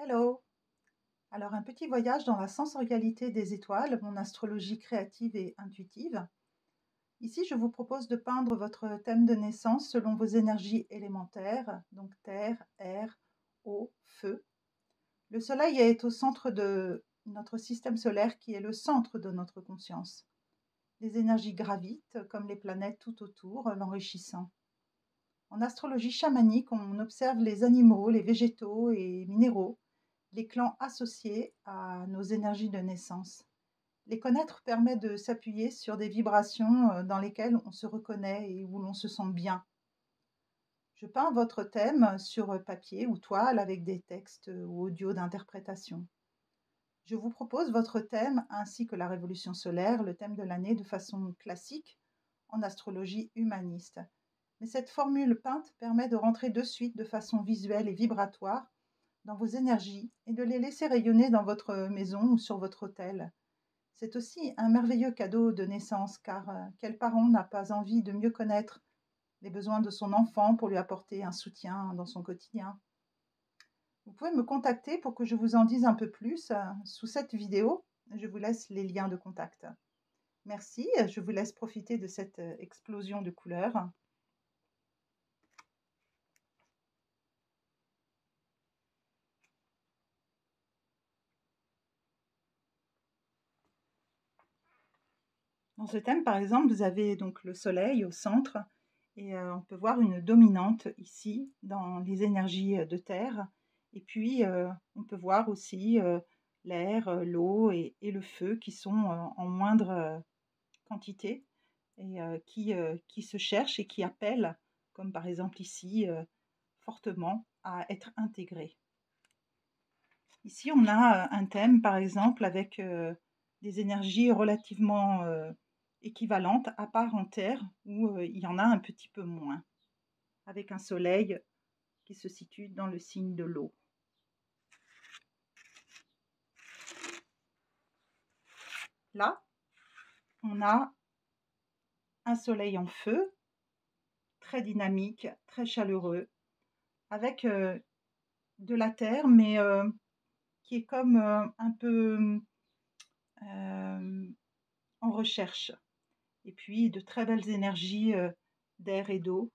Hello! Alors un petit voyage dans la sensorialité des étoiles, mon astrologie créative et intuitive. Ici, je vous propose de peindre votre thème de naissance selon vos énergies élémentaires, donc terre, air, eau, feu. Le Soleil est au centre de notre système solaire qui est le centre de notre conscience. Les énergies gravitent comme les planètes tout autour, l'enrichissant. En astrologie chamanique, on observe les animaux, les végétaux et minéraux, les clans associés à nos énergies de naissance. Les connaître permet de s'appuyer sur des vibrations dans lesquelles on se reconnaît et où l'on se sent bien. Je peins votre thème sur papier ou toile avec des textes ou audios d'interprétation. Je vous propose votre thème ainsi que la révolution solaire, le thème de l'année, de façon classique en astrologie humaniste. Mais cette formule peinte permet de rentrer de suite de façon visuelle et vibratoire dans vos énergies et de les laisser rayonner dans votre maison ou sur votre autel. C'est aussi un merveilleux cadeau de naissance car quel parent n'a pas envie de mieux connaître les besoins de son enfant pour lui apporter un soutien dans son quotidien. Vous pouvez me contacter pour que je vous en dise un peu plus sous cette vidéo. Je vous laisse les liens de contact. Merci, je vous laisse profiter de cette explosion de couleurs. Dans ce thème, par exemple, vous avez donc le soleil au centre et on peut voir une dominante ici dans les énergies de terre. Et puis, on peut voir aussi l'air, l'eau et le feu qui sont en moindre quantité et qui se cherchent et qui appellent, comme par exemple ici, fortement à être intégrés. Ici, on a un thème, par exemple, avec des énergies relativement équivalentes, à part en terre, où il y en a un petit peu moins, avec un soleil qui se situe dans le signe de l'eau. Là, on a un soleil en feu, très dynamique, très chaleureux, avec de la terre, mais qui est comme un peu en recherche. Et puis de très belles énergies d'air et d'eau.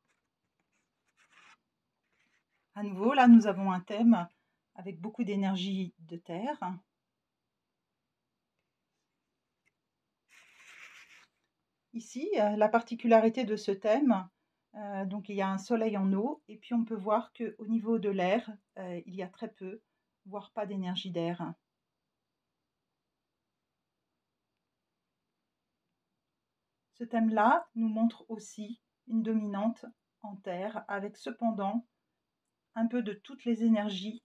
À nouveau, là, nous avons un thème avec beaucoup d'énergie de terre. Ici, la particularité de ce thème, donc il y a un soleil en eau, et puis on peut voir qu'au niveau de l'air, il y a très peu, voire pas d'énergie d'air. Ce thème-là nous montre aussi une dominante en terre, avec cependant un peu de toutes les énergies.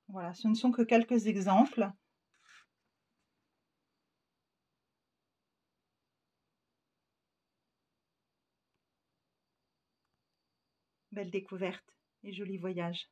Voilà, ce ne sont que quelques exemples. Belle découverte et joli voyage.